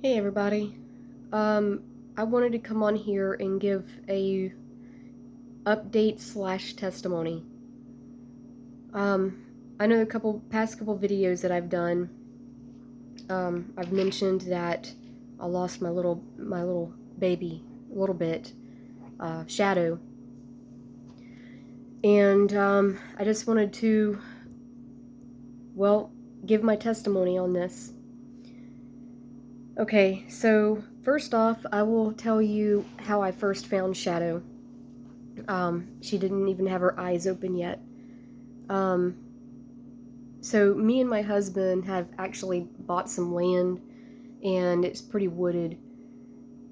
Hey everybody. I wanted to come on here and give a update slash testimony. I know the past couple videos that I've done, I've mentioned that I lost my little baby a little bit, Shadow, and I just wanted to, well, give my testimony on this. Okay, so first off, I will tell you how I first found Shadow. She didn't even have her eyes open yet. Um, so me and my husband have actually bought some land, and it's pretty wooded.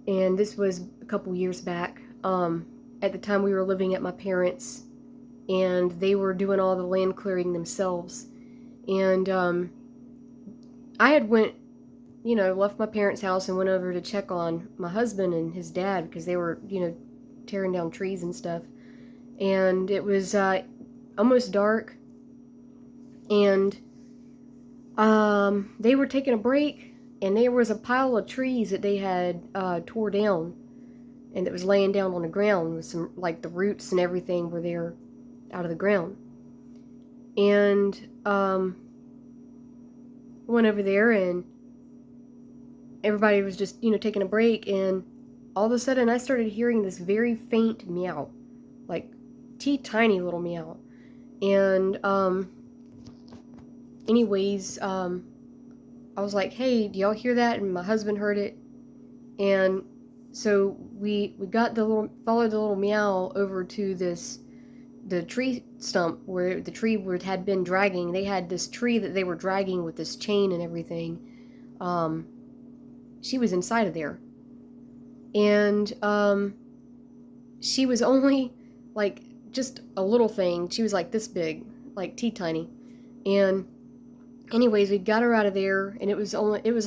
And this was a couple years back. At the time we were living at my parents', and they were doing all the land clearing themselves. And I had left my parents' house and went over to check on my husband and his dad because they were, tearing down trees and stuff. And it was almost dark, and they were taking a break, and there was a pile of trees that they had tore down, and it was laying down on the ground with some, like, the roots and everything were there out of the ground. And went over there, and everybody was just, taking a break, and all of a sudden I started hearing this very faint meow, like tiny little meow. And anyways, I was like, hey, do y'all hear that? And my husband heard it. And so we followed the little meow over to the tree stump where the tree had been dragging. They had this tree that they were dragging with this chain and everything. She was inside of there. And she was only like just a little thing. She was like this big, like tiny. And anyways, we got her out of there, and it was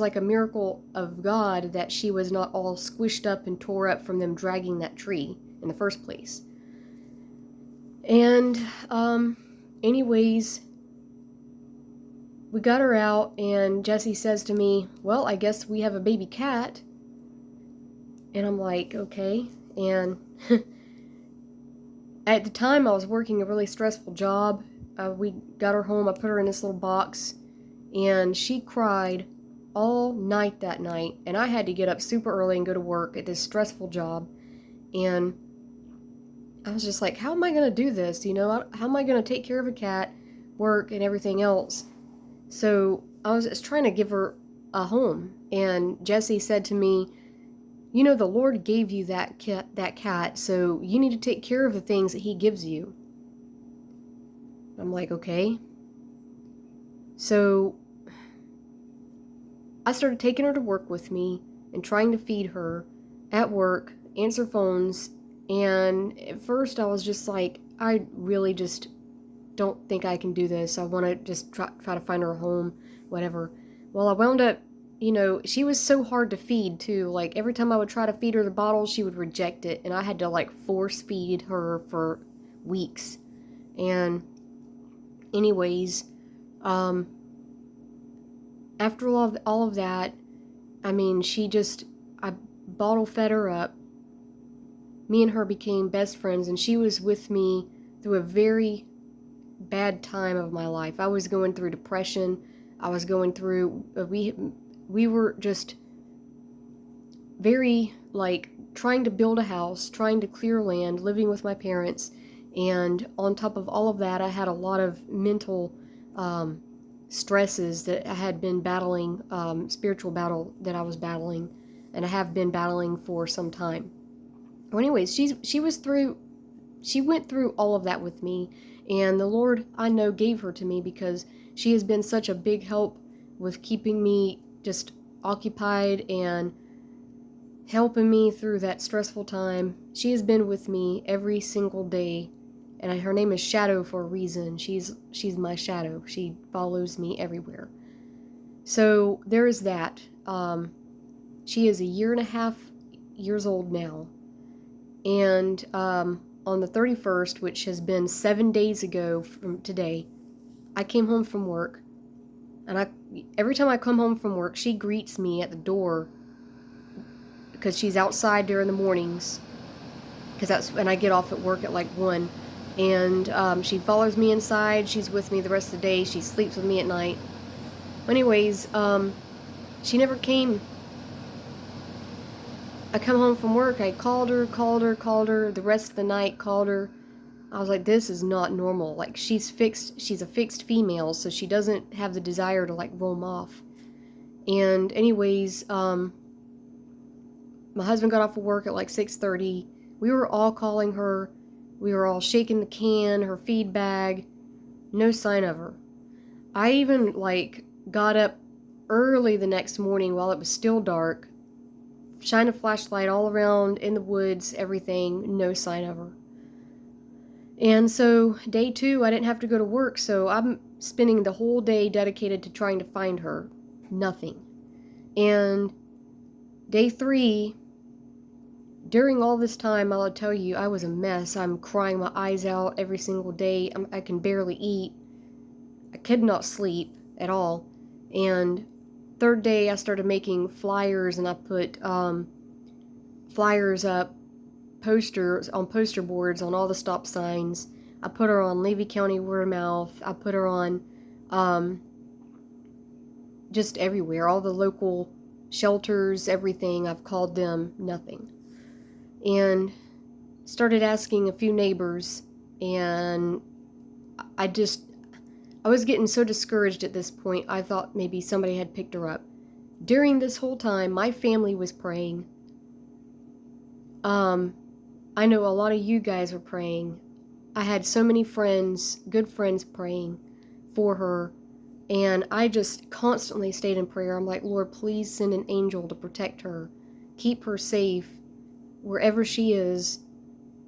like a miracle of God that she was not all squished up and tore up from them dragging that tree in the first place. And anyways, we got her out, and Jesse says to me, well, I guess we have a baby cat. And I'm like, okay. And at the time I was working a really stressful job. We got her home, I put her in this little box, and she cried all night that night, and I had to get up super early and go to work at this stressful job. And I was just like, how am I going to do this? How am I going to take care of a cat, work, and everything else? So I was just trying to give her a home. And Jesse said to me, the Lord gave you that cat, so you need to take care of the things that he gives you. I'm like, okay. So I started taking her to work with me and trying to feed her at work, answer phones, and at first I was just like, I really just don't think I can do this. I want to just try to find her a home, whatever. Well, I wound up, she was so hard to feed too. Like, every time I would try to feed her the bottle, she would reject it, and I had to like force feed her for weeks. And anyways, after all of that, I mean, I bottle fed her up. Me and her became best friends, and she was with me through a very bad time of my life. I was going through depression. I was going through, we were just very, like, trying to build a house, trying to clear land, living with my parents. And on top of all of that, I had a lot of mental stresses that I had been battling, spiritual battle that I was battling, and I have been battling for some time. Well, anyways, she went through all of that with me, and the Lord, I know, gave her to me because she has been such a big help with keeping me just occupied and helping me through that stressful time. She has been with me every single day, and her name is Shadow for a reason. She's my shadow. She follows me everywhere. So there is that. She is 1.5 years old now, and on the 31st, which has been 7 days ago from today, I came home from work, and every time I come home from work, she greets me at the door because she's outside during the mornings, because that's when I get off at work at like 1. And she follows me inside. She's with me the rest of the day. She sleeps with me at night. Anyways, she never came. I come home from work. I called her the rest of the night, called her. I was like, this is not normal. Like, she's a fixed female, so she doesn't have the desire to like roam off. And anyways, my husband got off of work at like 6:30. We were all calling her. We were all shaking the can, her feed bag. No sign of her. I even like got up early the next morning while it was still dark, shine a flashlight all around in the woods, everything, no sign of her. And so day 2, I didn't have to go to work, so I'm spending the whole day dedicated to trying to find her. Nothing. And day 3, during all this time, I'll tell you, I was a mess. I'm crying my eyes out every single day. I can barely eat. I could not sleep at all. And 3rd day, I started making flyers, and I put flyers up, posters on poster boards on all the stop signs. I put her on Levy County word of mouth. I put her on just everywhere, all the local shelters, everything. I've called them, nothing. And started asking a few neighbors, and I was getting so discouraged at this point. I thought maybe somebody had picked her up. During this whole time, my family was praying. I know a lot of you guys were praying. I had so many friends, good friends, praying for her, and I just constantly stayed in prayer. I'm like, Lord, please send an angel to protect her, keep her safe wherever she is.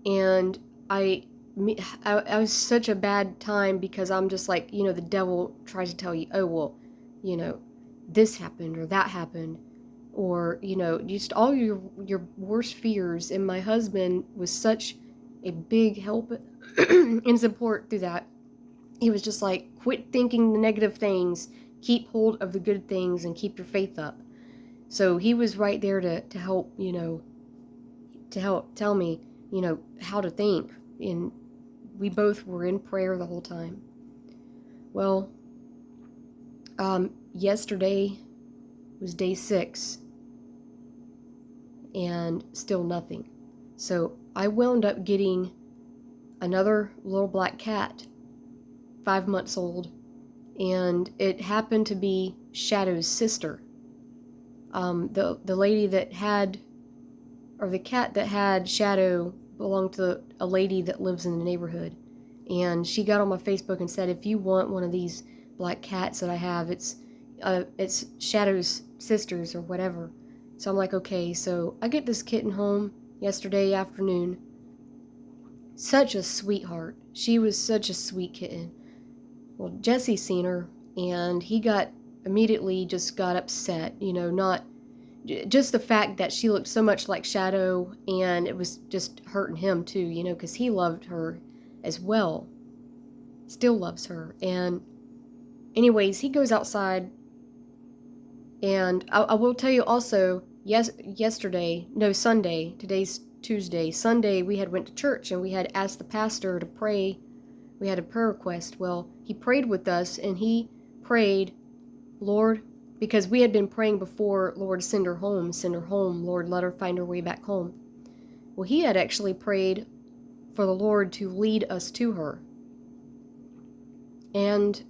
And I was such a bad time, because I'm just like, the devil tries to tell you, oh, well, this happened or that happened, or, just all your worst fears. And my husband was such a big help and support through that. He was just like, quit thinking the negative things, keep hold of the good things, and keep your faith up. So he was right there to help, to help tell me, how to think. And we both were in prayer the whole time. Well, yesterday was day 6, and still nothing. So I wound up getting another little black cat, 5 months old, and it happened to be Shadow's sister. The lady that had, or the cat that had Shadow, belonged to a lady that lives in the neighborhood. And she got on my Facebook and said, if you want one of these black cats that I have, it's Shadow's sister's or whatever. So I'm like, okay. So I get this kitten home yesterday afternoon. Such a sweetheart. She was such a sweet kitten. Well, Jesse seen her, and he immediately got upset, not just the fact that she looked so much like Shadow, and it was just hurting him too, because he loved her as well, still loves her. And anyways, he goes outside, and I will tell you also, Sunday, today's Tuesday, Sunday we had went to church, and we had asked the pastor to pray. We had a prayer request. Well, he prayed with us, and he prayed, Lord, because we had been praying before, Lord, send her home, Lord, let her find her way back home. Well, he had actually prayed for the Lord to lead us to her. And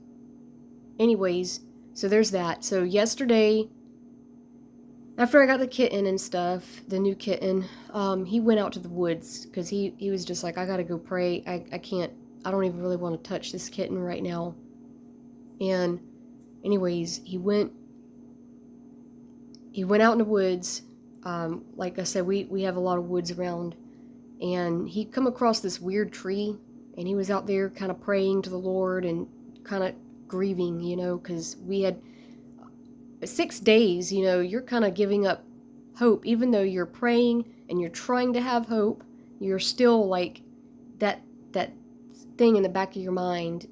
anyways, so there's that. So yesterday, after I got the kitten and stuff, the new kitten, he went out to the woods, because he was just like, I gotta go pray. I don't even really want to touch this kitten right now. And anyways, he went out in the woods. Like I said, we have a lot of woods around, and he come across this weird tree, and he was out there kind of praying to the Lord and kind of grieving, because we had 6 days, you're kind of giving up hope. Even though you're praying and you're trying to have hope, you're still like that thing in the back of your mind,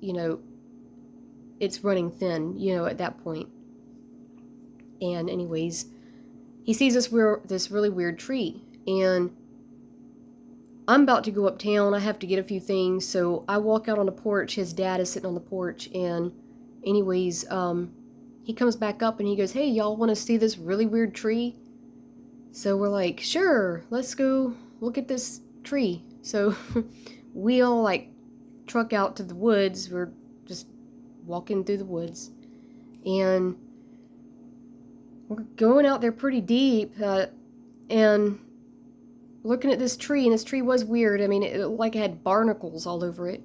it's running thin, at that point. And anyways, he sees this really weird tree, and I'm about to go uptown. I have to get a few things, so I walk out on the porch. His dad is sitting on the porch, and anyways, he comes back up and he goes, "Hey, y'all want to see this really weird tree?" So we're like, "Sure, let's go look at this tree." So we all like truck out to the woods. We're just walking through the woods, and we're going out there pretty deep, and looking at this tree, and this tree was weird. I mean, it like had barnacles all over it.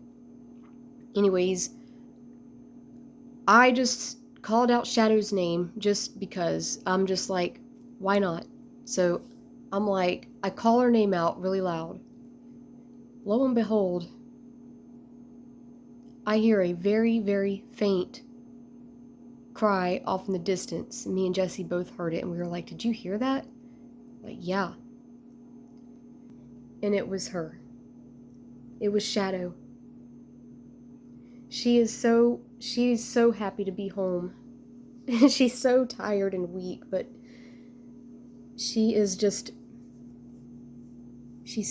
Anyways, I just called out Shadow's name just because I'm just like, why not? So I'm like, I call her name out really loud. Lo and behold, I hear a very, very faint cry off in the distance. Me and Jesse both heard it, and we were like, did you hear that? Like, yeah. And it was her. It was Shadow. She's so happy to be home. She's so tired and weak, but she's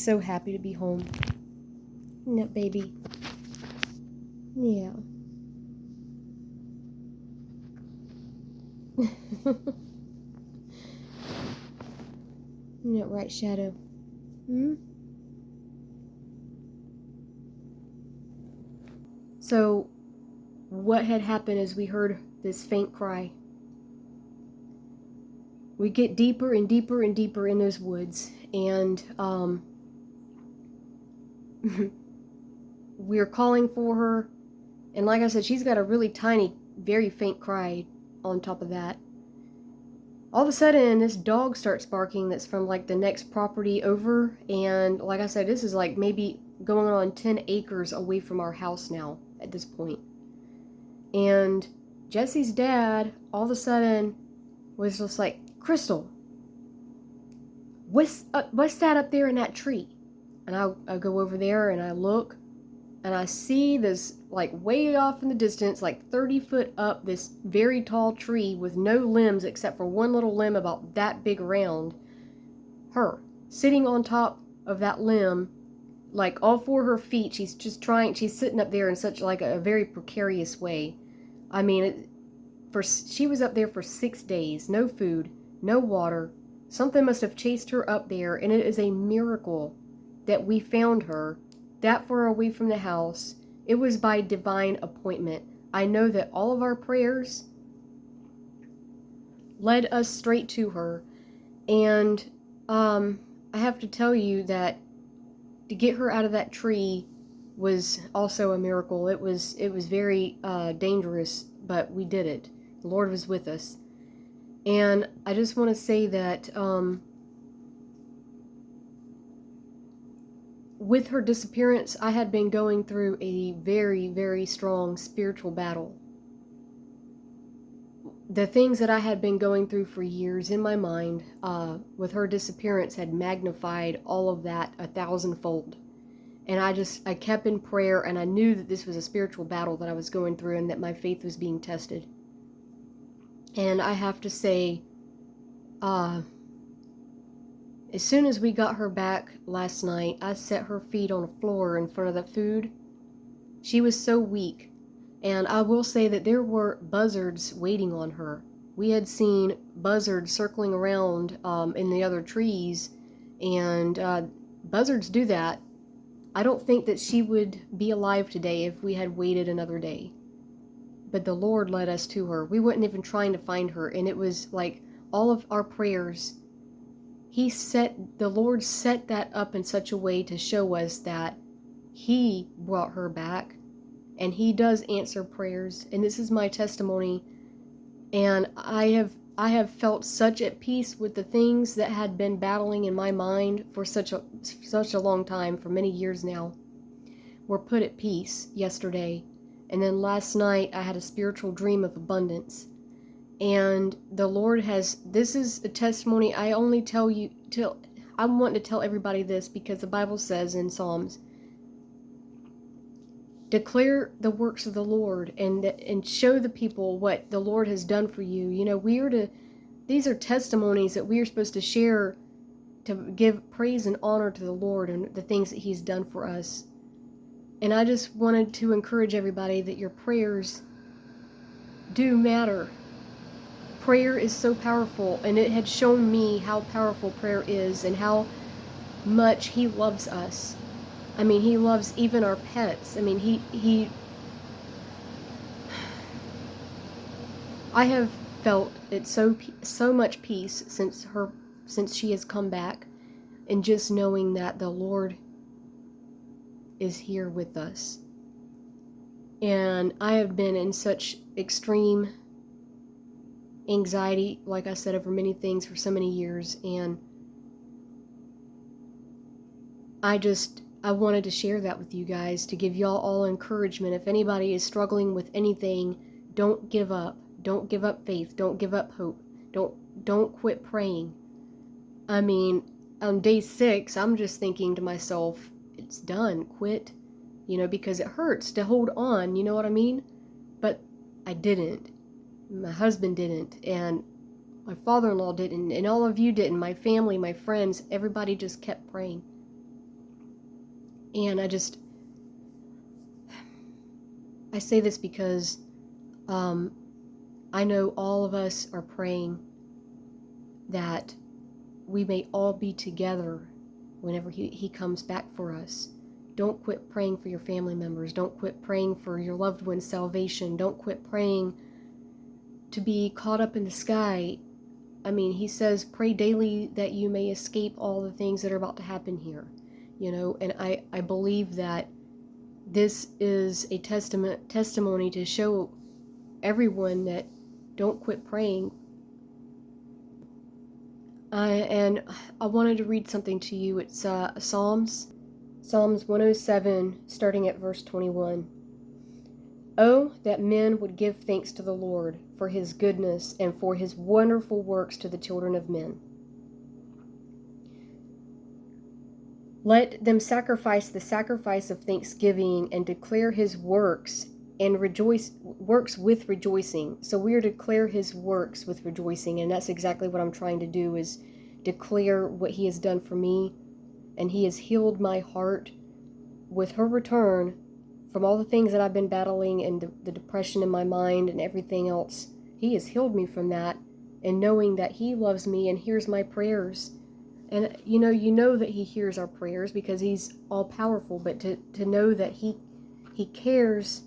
so happy to be home. Isn't that baby? Yeah. Isn't that right, Shadow? Hmm? So, what had happened is we heard this faint cry. We get deeper and deeper and deeper in those woods, and we're calling for her. And like I said, she's got a really tiny, very faint cry on top of that. All of a sudden, this dog starts barking that's from like the next property over. And like I said, this is like maybe going on 10 acres away from our house now at this point. And Jesse's dad, all of a sudden, was just like, Crystal, what's that up there in that tree? And I go over there and I look, and I see this, like, way off in the distance, like 30 foot up, this very tall tree with no limbs except for one little limb about that big around. Her, sitting on top of that limb, like all 4 of her feet. She's sitting up there in such like a very precarious way. I mean, she was up there for 6 days, no food, no water. Something must have chased her up there, and it is a miracle that we found her that far away from the house. It was by divine appointment. I know that all of our prayers led us straight to her, and I have to tell you that to get her out of that tree was also a miracle. It was very dangerous, but we did it. The Lord was with us. And I just want to say that with her disappearance, I had been going through a very, very strong spiritual battle. The things that I had been going through for years in my mind, with her disappearance, had magnified all of that 1,000-fold. And I kept in prayer, and I knew that this was a spiritual battle that I was going through, and that my faith was being tested. And I have to say, as soon as we got her back last night, I set her feet on the floor in front of the food. She was so weak. And I will say that there were buzzards waiting on her. We had seen buzzards circling around in the other trees, and buzzards do that. I don't think that she would be alive today if we had waited another day. But the Lord led us to her. We weren't even trying to find her, and it was like all of our prayers. The Lord set that up in such a way to show us that He brought her back, and He does answer prayers. And this is my testimony, and I have felt such at peace with the things that had been battling in my mind for such a long time, for many years now, were put at peace yesterday. And then last night I had a spiritual dream of abundance. And the Lord this is a testimony I only I'm wanting to tell everybody this because the Bible says in Psalms, declare the works of the Lord and show the people what the Lord has done for you. You know, we are to these are testimonies that we are supposed to share to give praise and honor to the Lord and the things that He's done for us. And I just wanted to encourage everybody that your prayers do matter. Prayer is so powerful, and it had shown me how powerful prayer is and how much He loves us. I mean, He loves even our pets. I mean, I have felt it so much peace since she has come back, and just knowing that the Lord is here with us. And I have been in such extreme anxiety, like I said, over many things for so many years, and I wanted to share that with you guys, to give y'all all encouragement. If anybody is struggling with anything, don't give up. Don't give up faith. Don't give up hope. Don't quit praying. I mean, on day 6, I'm just thinking to myself, it's done. Quit. Because it hurts to hold on, you know what I mean? But I didn't. My husband didn't, and my father-in-law didn't, and all of you didn't. My family, my friends, everybody just kept praying. And I say this because I know all of us are praying that we may all be together whenever he comes back for us. Don't quit praying for your family members. Don't quit praying for your loved one's salvation. Don't quit praying to be caught up in the sky. I mean, He says, pray daily that you may escape all the things that are about to happen here. And I believe that this is a testimony to show everyone that don't quit praying. And I wanted to read something to you. It's Psalms 107, starting at verse 21. Oh, that men would give thanks to the Lord for His goodness and for His wonderful works to the children of men. Let them sacrifice the sacrifice of thanksgiving and declare His works and works with rejoicing. So we are to declare His works with rejoicing, and that's exactly what I'm trying to do, is declare what He has done for me. And He has healed my heart with her return from all the things that I've been battling, and the depression in my mind and everything else. He has healed me from that, and knowing that He loves me and hears my prayers. And you know that He hears our prayers because He's all powerful, but to know that He cares,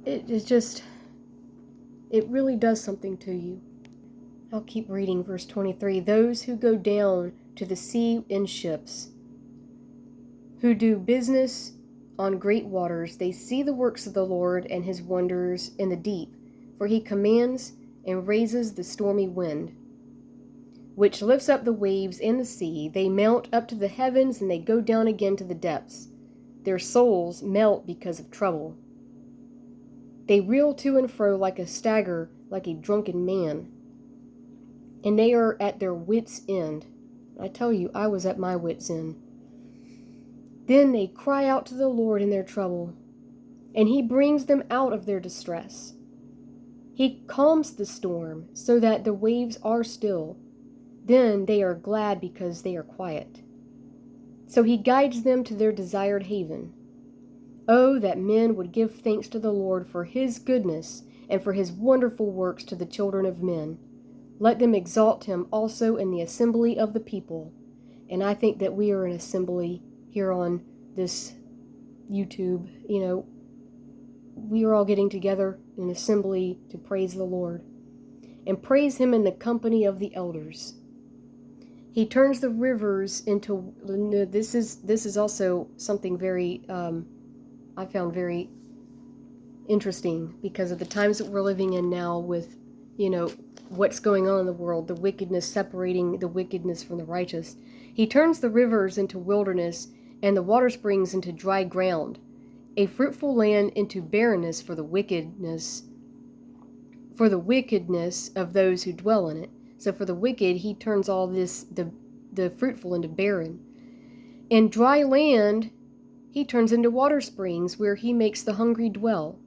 it really does something to you. I'll keep reading verse 23. Those who go down to the sea in ships, who do business on great waters, they see the works of the Lord and His wonders in the deep. For He commands and raises the stormy wind, which lifts up the waves in the sea. They mount up to the heavens, and they go down again to the depths. Their souls melt because of trouble. They reel to and fro like a stagger, like a drunken man. And they are at their wits' end. I tell you, I was at my wits' end. Then they cry out to the Lord in their trouble, and He brings them out of their distress. He calms the storm so that the waves are still. Then they are glad because they are quiet. So He guides them to their desired haven. Oh, that men would give thanks to the Lord for His goodness and for His wonderful works to the children of men. Let them exalt Him also in the assembly of the people. And I think that we are an assembly here on this YouTube. We are all getting together in assembly to praise the Lord and praise Him in the company of the elders. He turns the rivers into, this is also something very, I found very interesting because of the times that we're living in now with, what's going on in the world, the wickedness, separating the wickedness from the righteous. He turns the rivers into wilderness and the water springs into dry ground, a fruitful land into barrenness for the wickedness of those who dwell in it. So for the wicked, He turns all this, the fruitful, into barren. And dry land He turns into water springs, where He makes the hungry dwell,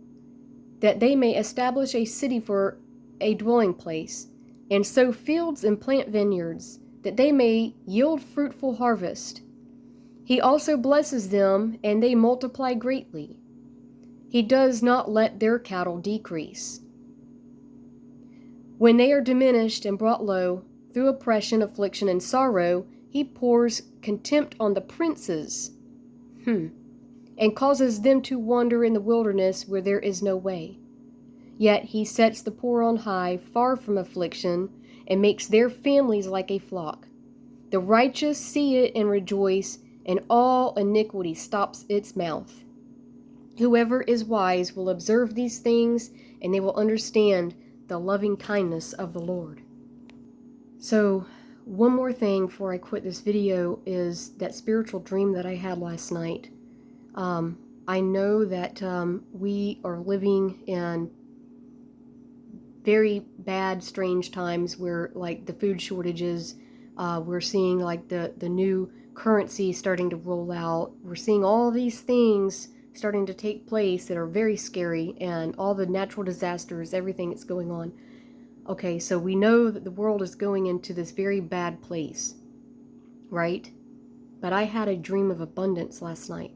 that they may establish a city for a dwelling place. and sow fields and plant vineyards, that they may yield fruitful harvest. He also blesses them, and they multiply greatly. He does not let their cattle decrease. When they are diminished and brought low, through oppression, affliction, and sorrow, he pours contempt on the princes, and causes them to wander in the wilderness where there is no way. Yet he sets the poor on high, far from affliction, and makes their families like a flock. The righteous see it and rejoice, and all iniquity stops its mouth. Whoever is wise will observe these things, and they will understand the loving kindness of the Lord. So, one more thing before I quit this video is that spiritual dream that I had last night. I know that we are living in very bad, strange times where, like, the food shortages, we're seeing like the new currency starting to roll out. We're seeing all these things starting to take place that are very scary, and all the natural disasters, everything that's going on. Okay, so we know that the world is going into this very bad place, right? But I had a dream of abundance last night.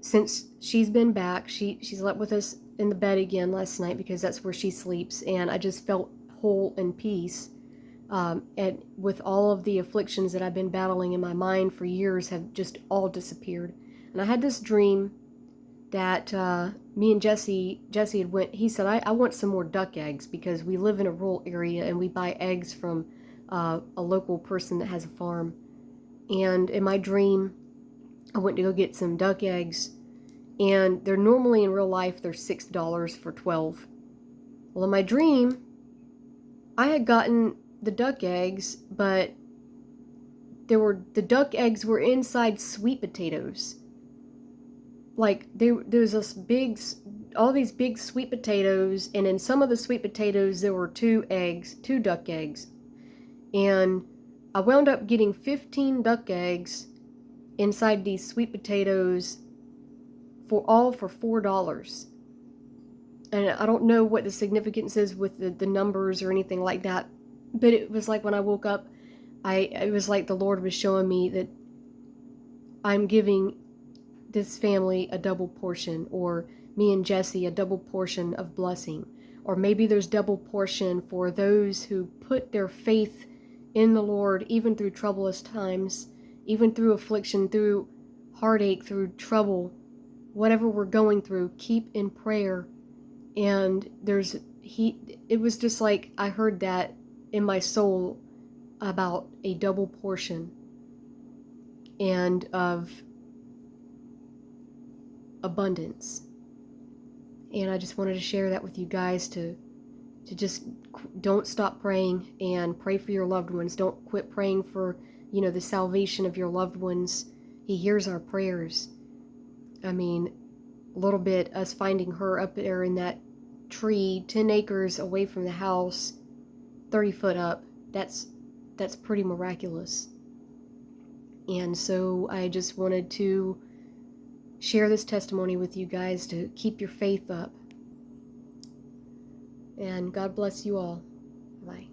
Since she's been back, she slept with us in the bed again last night because that's where she sleeps, and I just felt whole and peace. And with all of the afflictions that I've been battling in my mind for years have just all disappeared. And I had this dream that me and Jesse had went, he said, I want some more duck eggs because we live in a rural area and we buy eggs from a local person that has a farm. And in my dream, I went to go get some duck eggs, and they're normally in real life, they're $6 for 12. Well, in my dream, I had gotten the duck eggs, but the duck eggs were inside sweet potatoes. Like, there's all these big sweet potatoes, and in some of the sweet potatoes there were two duck eggs. And I wound up getting 15 duck eggs inside these sweet potatoes for $4. And I don't know what the significance is with the numbers or anything like that, but it was like when I woke up, it was like the Lord was showing me that I'm giving this family a double portion, or me and Jesse a double portion of blessing. Or maybe there's double portion for those who put their faith in the Lord, even through troublous times, even through affliction, through heartache, through trouble, whatever we're going through, keep in prayer. And it was just like I heard that in my soul about a double portion and of abundance. And I just wanted to share that with you guys, to just don't stop praying, and pray for your loved ones. Don't quit praying for, the salvation of your loved ones. He hears our prayers. I mean, a little bit, us finding her up there in that tree 10 acres away from the house, 30 foot up, that's pretty miraculous. And so I just wanted to share this testimony with you guys to keep your faith up. And God bless you all. Bye.